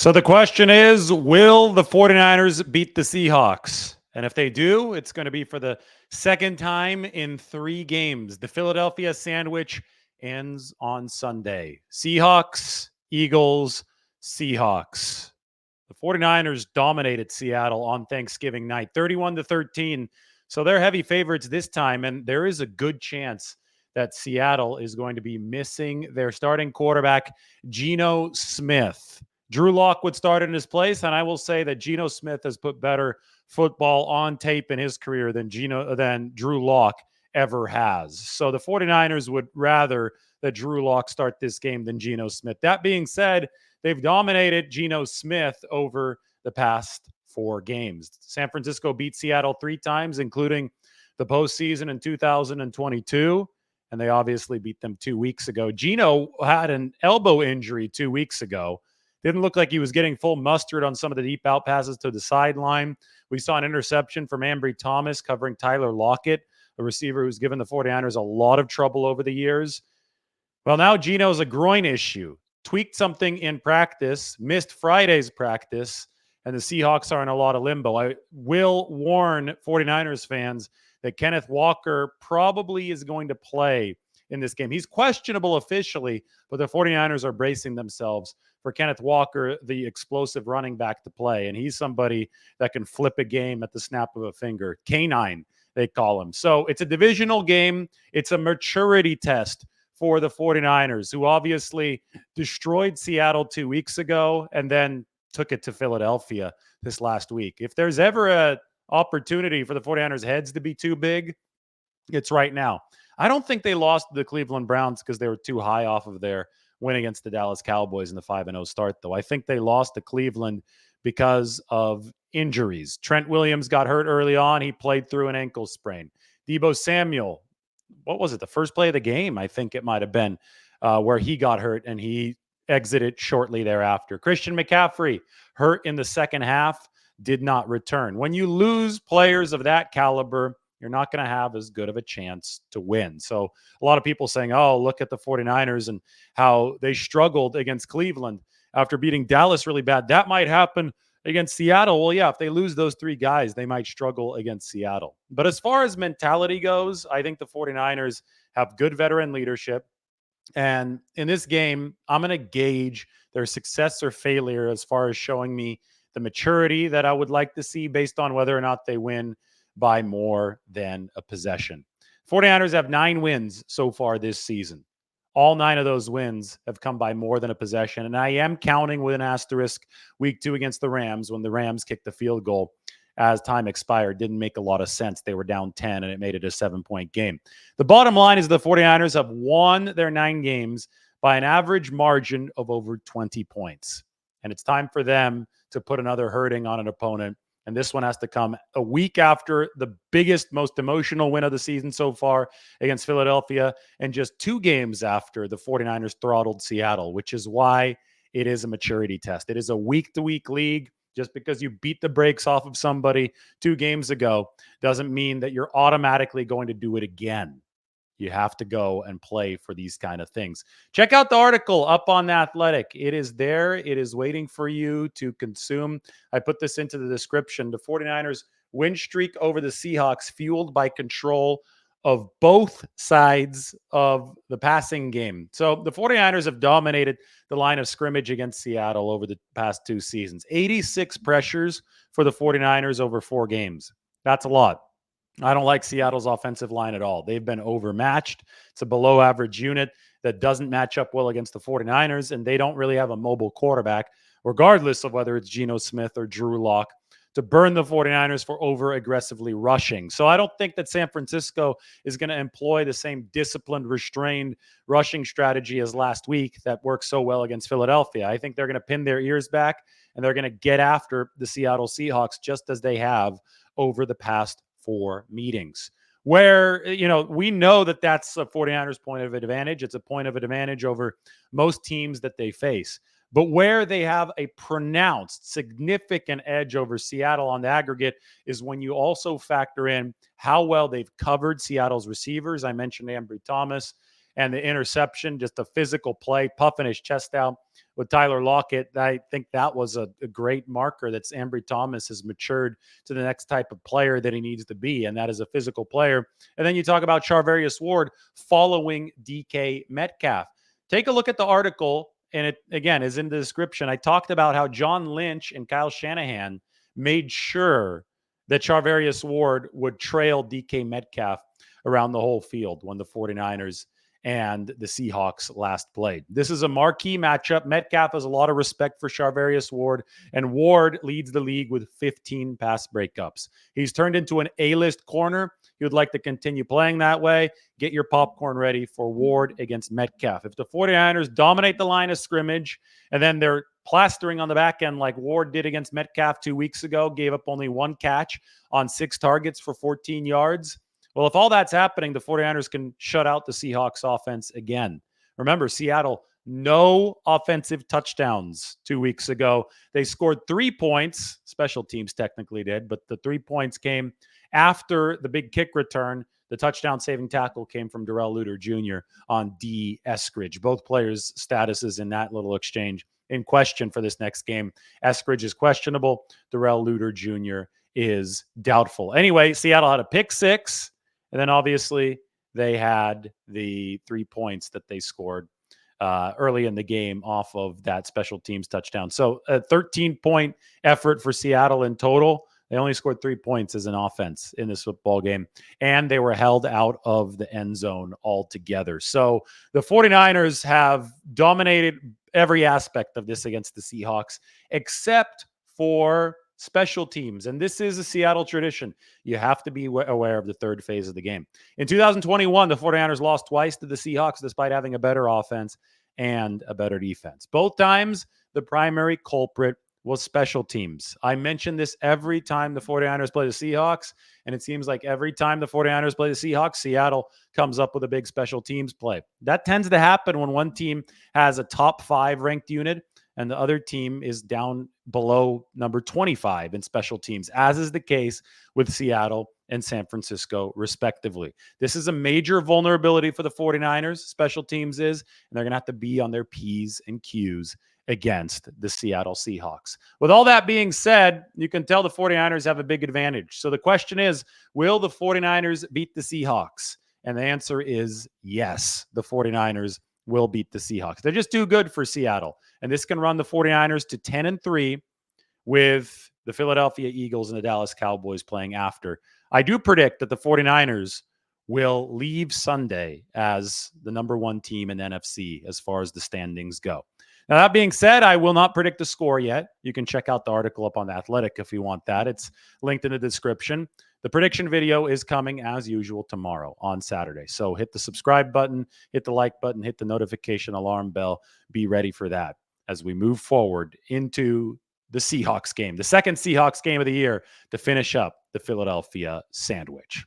So the question is, will the 49ers beat the Seahawks? And if they do, it's going to be for the second time in 3 games. The Philadelphia sandwich ends on Sunday. Seahawks, Eagles, Seahawks. The 49ers dominated Seattle on Thanksgiving night, 31-13. So they're heavy favorites this time, and there is a good chance that Seattle is going to be missing their starting quarterback, Geno Smith. Drew Lock would start in his place, and I will say that Geno Smith has put better football on tape in his career than Drew Lock ever has. So the 49ers would rather that Drew Lock start this game than Geno Smith. That being said, they've dominated Geno Smith over the past 4 games. San Francisco beat Seattle 3 times, including the postseason in 2022, and they obviously beat them 2 weeks ago. Geno had an elbow injury 2 weeks ago. Didn't look like he was getting full mustard on some of the deep out passes to the sideline. We saw an interception from Ambry Thomas covering Tyler Lockett, a receiver who's given the 49ers a lot of trouble over the years. Well, now Geno's a groin issue. Tweaked something in practice, missed Friday's practice, and the Seahawks are in a lot of limbo. I will warn 49ers fans that Kenneth Walker probably is going to play in this game. He's questionable officially, but the 49ers are bracing themselves for Kenneth Walker, the explosive running back, to play. And he's somebody that can flip a game at the snap of a finger. Canine, they call him. So it's a divisional game. It's a maturity test for the 49ers, who obviously destroyed Seattle 2 weeks ago and then took it to Philadelphia this last week. If there's ever a opportunity for the 49ers heads to be too big, it's right now. I don't think they lost to the Cleveland Browns because they were too high off of their win against the Dallas Cowboys in the 5-0 start, though. I think they lost to Cleveland because of injuries. Trent Williams got hurt early on. He played through an ankle sprain. Deebo Samuel, what was it, the first play of the game, I think it might have been, where he got hurt and he exited shortly thereafter. Christian McCaffrey, hurt in the second half, did not return. When you lose players of that caliber, you're not going to have as good of a chance to win. So a lot of people saying, oh, look at the 49ers and how they struggled against Cleveland after beating Dallas really bad. That might happen against Seattle. Well, yeah, if they lose those 3 guys, they might struggle against Seattle. But as far as mentality goes, I think the 49ers have good veteran leadership. And in this game, I'm going to gauge their success or failure as far as showing me the maturity that I would like to see based on whether or not they win by more than a possession. 49ers have 9 wins so far this season. All 9 of those wins have come by more than a possession. And I am counting with an asterisk week 2 against the Rams when the Rams kicked the field goal as time expired. Didn't make a lot of sense. They were down 10 and it made it a 7-point game. The bottom line is the 49ers have won their 9 games by an average margin of over 20 points. And it's time for them to put another hurting on an opponent. And this one has to come a week after the biggest, most emotional win of the season so far against Philadelphia, and just 2 games after the 49ers throttled Seattle, which is why it is a maturity test. It is a week-to-week league. Just because you beat the brakes off of somebody 2 games ago doesn't mean that you're automatically going to do it again. You have to go and play for these kind of things. Check out the article up on The Athletic. It is there. It is waiting for you to consume. I put this into the description. The 49ers win streak over the Seahawks fueled by control of both sides of the passing game. So the 49ers have dominated the line of scrimmage against Seattle over the past 2 seasons. 86 pressures for the 49ers over 4 games. That's a lot. I don't like Seattle's offensive line at all. They've been overmatched. It's a below average unit that doesn't match up well against the 49ers, and they don't really have a mobile quarterback, regardless of whether it's Geno Smith or Drew Lock, to burn the 49ers for over aggressively rushing. So I don't think that San Francisco is going to employ the same disciplined, restrained rushing strategy as last week that worked so well against Philadelphia. I think they're going to pin their ears back and they're going to get after the Seattle Seahawks just as they have over the past 4 meetings, where, we know that that's a 49ers point of advantage. It's a point of advantage over most teams that they face. But where they have a pronounced, significant edge over Seattle on the aggregate is when you also factor in how well they've covered Seattle's receivers. I mentioned Ambry Thomas and the interception, just a physical play, puffing his chest out with Tyler Lockett. I think that was a great marker that Ambry Thomas has matured to the next type of player that he needs to be, and that is a physical player. And then you talk about Charvarius Ward following DK Metcalf. Take a look at the article, and it, again, is in the description. I talked about how John Lynch and Kyle Shanahan made sure that Charvarius Ward would trail DK Metcalf around the whole field when the 49ers and the Seahawks last played. This is a marquee matchup. Metcalf has a lot of respect for Charvarius Ward, and Ward leads the league with 15 pass breakups. He's turned into an A-list corner. He would like to continue playing that way. Get your popcorn ready for Ward against Metcalf. If the 49ers dominate the line of scrimmage and then they're plastering on the back end like Ward did against Metcalf 2 weeks ago, gave up only 1 catch on 6 targets for 14 yards, well, if all that's happening, the 49ers can shut out the Seahawks offense again. Remember, Seattle, no offensive touchdowns 2 weeks ago. They scored 3 points. Special teams technically did, but the 3 points came after the big kick return. The touchdown-saving tackle came from Darrell Luter Jr. on D. Eskridge. Both players' statuses in that little exchange in question for this next game. Eskridge is questionable. Darrell Luter Jr. is doubtful. Anyway, Seattle had a pick 6. And then obviously they had the 3 points that they scored early in the game off of that special teams touchdown. So a 13-point effort for Seattle in total. They only scored 3 points as an offense in this football game, and they were held out of the end zone altogether. So the 49ers have dominated every aspect of this against the Seahawks, except for special teams. And this is a Seattle tradition. You have to be aware of the third phase of the game. In 2021, the 49ers lost twice to the Seahawks despite having a better offense and a better defense. Both times, the primary culprit was special teams. I mention this every time the 49ers play the Seahawks, and it seems like every time the 49ers play the Seahawks, Seattle comes up with a big special teams play. That tends to happen when one team has a top 5 ranked unit and the other team is down below number 25 in special teams, as is the case with Seattle and San Francisco, respectively. This is a major vulnerability for the 49ers, special teams is, and they're going to have to be on their P's and Q's against the Seattle Seahawks. With all that being said, you can tell the 49ers have a big advantage. So the question is, will the 49ers beat the Seahawks? And the answer is yes, the 49ers will beat the Seahawks. They're just too good for Seattle. And this can run the 49ers to 10-3 with the Philadelphia Eagles and the Dallas Cowboys playing after. I do predict that the 49ers will leave Sunday as the number 1 team in the NFC as far as the standings go. Now, that being said, I will not predict the score yet. You can check out the article up on The Athletic if you want that. It's linked in the description. The prediction video is coming as usual tomorrow on Saturday. So hit the subscribe button, hit the like button, hit the notification alarm bell. Be ready for that as we move forward into the Seahawks game, the second Seahawks game of the year to finish up the Philadelphia Sandwich.